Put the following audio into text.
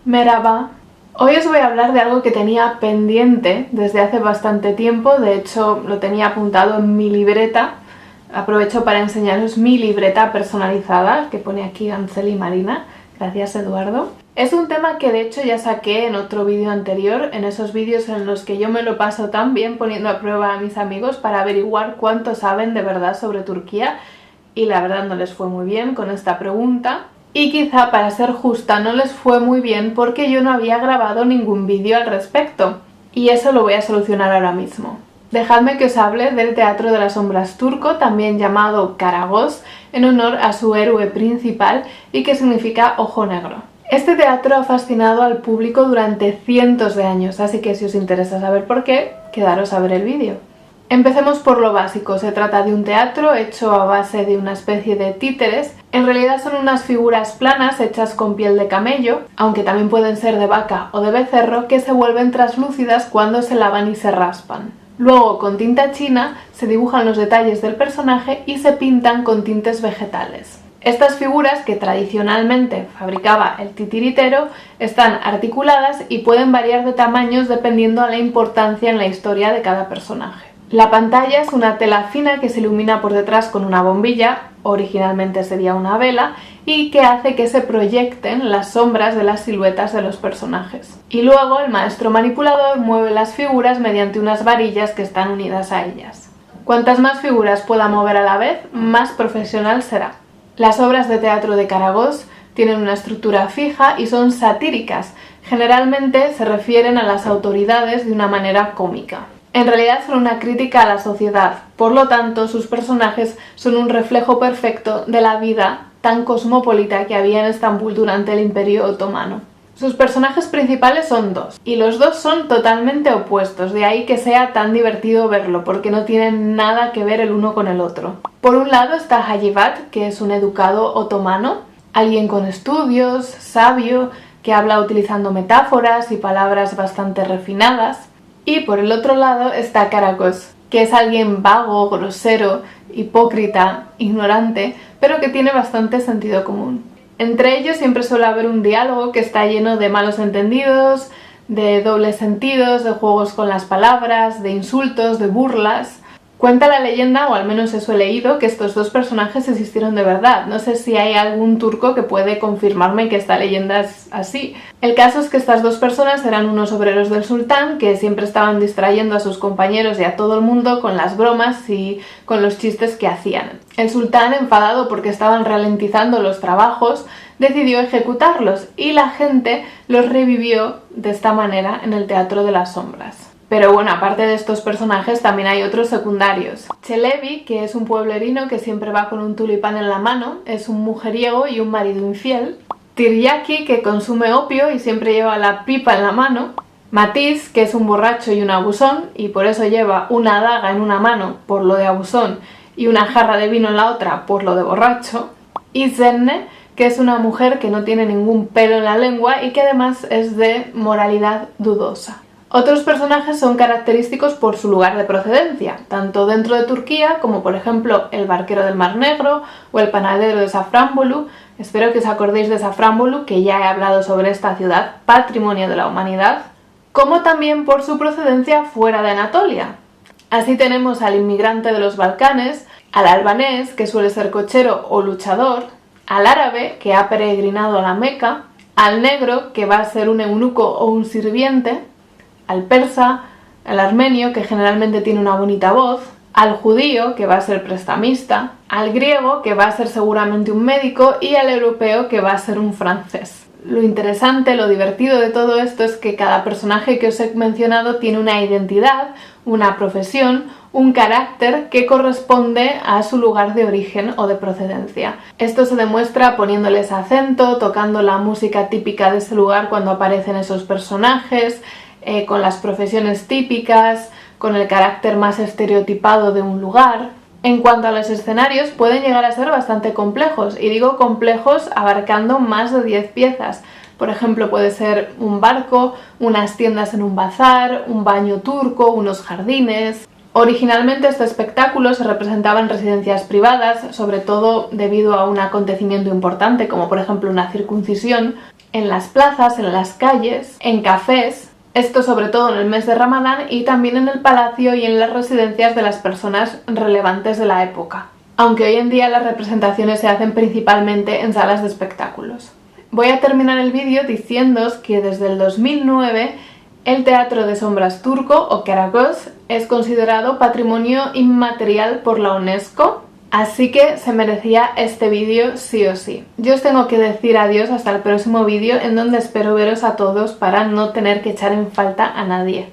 Merhaba. Hoy os voy a hablar de algo que tenía pendiente desde hace bastante tiempo, de hecho lo tenía apuntado en mi libreta. Aprovecho para enseñaros mi libreta personalizada, que pone aquí Anseli Marina. Gracias, Eduardo. Es un tema que de hecho ya saqué en otro vídeo anterior, en esos vídeos en los que yo me lo paso tan bien poniendo a prueba a mis amigos para averiguar cuánto saben de verdad sobre Turquía, y la verdad no les fue muy bien con esta pregunta. Y quizá, para ser justa, no les fue muy bien porque yo no había grabado ningún vídeo al respecto. Y eso lo voy a solucionar ahora mismo. Dejadme que os hable del Teatro de las Sombras turco, también llamado Karagöz, en honor a su héroe principal y que significa ojo negro. Este teatro ha fascinado al público durante cientos de años, así que si os interesa saber por qué, quedaros a ver el vídeo. Empecemos por lo básico. Se trata de un teatro hecho a base de una especie de títeres. En realidad son unas figuras planas hechas con piel de camello, aunque también pueden ser de vaca o de becerro, que se vuelven translúcidas cuando se lavan y se raspan. Luego, con tinta china, se dibujan los detalles del personaje y se pintan con tintes vegetales. Estas figuras, que tradicionalmente fabricaba el titiritero, están articuladas y pueden variar de tamaños dependiendo de la importancia en la historia de cada personaje. La pantalla es una tela fina que se ilumina por detrás con una bombilla, originalmente sería una vela, y que hace que se proyecten las sombras de las siluetas de los personajes. Y luego el maestro manipulador mueve las figuras mediante unas varillas que están unidas a ellas. Cuantas más figuras pueda mover a la vez, más profesional será. Las obras de teatro de Karagöz tienen una estructura fija y son satíricas. Generalmente se refieren a las autoridades de una manera cómica. En realidad son una crítica a la sociedad, por lo tanto sus personajes son un reflejo perfecto de la vida tan cosmopolita que había en Estambul durante el Imperio Otomano. Sus personajes principales son dos, y los dos son totalmente opuestos, de ahí que sea tan divertido verlo, porque no tienen nada que ver el uno con el otro. Por un lado está Hacivat, que es un educado otomano, alguien con estudios, sabio, que habla utilizando metáforas y palabras bastante refinadas. Y por el otro lado está Karagöz, que es alguien vago, grosero, hipócrita, ignorante, pero que tiene bastante sentido común. Entre ellos siempre suele haber un diálogo que está lleno de malos entendidos, de dobles sentidos, de juegos con las palabras, de insultos, de burlas. Cuenta la leyenda, o al menos eso he leído, que estos dos personajes existieron de verdad. No sé si hay algún turco que puede confirmarme que esta leyenda es así. El caso es que estas dos personas eran unos obreros del sultán que siempre estaban distrayendo a sus compañeros y a todo el mundo con las bromas y con los chistes que hacían. El sultán, enfadado porque estaban ralentizando los trabajos, decidió ejecutarlos y la gente los revivió de esta manera en el Teatro de las Sombras. Pero bueno, aparte de estos personajes también hay otros secundarios. Çelebi, que es un pueblerino que siempre va con un tulipán en la mano, es un mujeriego y un marido infiel. Tiryaki, que consume opio y siempre lleva la pipa en la mano. Matiz, que es un borracho y un abusón, y por eso lleva una daga en una mano por lo de abusón y una jarra de vino en la otra por lo de borracho. Y Zenne, que es una mujer que no tiene ningún pelo en la lengua y que además es de moralidad dudosa. Otros personajes son característicos por su lugar de procedencia, tanto dentro de Turquía como por ejemplo el barquero del Mar Negro o el panadero de Safranbolu. Espero que os acordéis de Safranbolu, que ya he hablado sobre esta ciudad, patrimonio de la humanidad, como también por su procedencia fuera de Anatolia. Así tenemos al inmigrante de los Balcanes, al albanés, que suele ser cochero o luchador, al árabe, que ha peregrinado a la Meca, al negro, que va a ser un eunuco o un sirviente, al persa, al armenio, que generalmente tiene una bonita voz, al judío, que va a ser prestamista, al griego, que va a ser seguramente un médico, y al europeo, que va a ser un francés. Lo interesante, lo divertido de todo esto es que cada personaje que os he mencionado tiene una identidad, una profesión, un carácter que corresponde a su lugar de origen o de procedencia. Esto se demuestra poniéndoles acento, tocando la música típica de ese lugar cuando aparecen esos personajes, con las profesiones típicas, con el carácter más estereotipado de un lugar. En cuanto a los escenarios, pueden llegar a ser bastante complejos, y digo complejos abarcando más de 10 piezas. Por ejemplo, puede ser un barco, unas tiendas en un bazar, un baño turco, unos jardines. Originalmente este espectáculo se representaba en residencias privadas, sobre todo debido a un acontecimiento importante como por ejemplo una circuncisión, en las plazas, en las calles, en cafés, esto sobre todo en el mes de Ramadán, y también en el palacio y en las residencias de las personas relevantes de la época, aunque hoy en día las representaciones se hacen principalmente en salas de espectáculos. Voy a terminar el vídeo diciéndoos que desde el 2009 el teatro de sombras turco, o Karagöz, es considerado patrimonio inmaterial por la UNESCO, así que se merecía este vídeo sí o sí. Yo os tengo que decir adiós hasta el próximo vídeo, en donde espero veros a todos para no tener que echar en falta a nadie.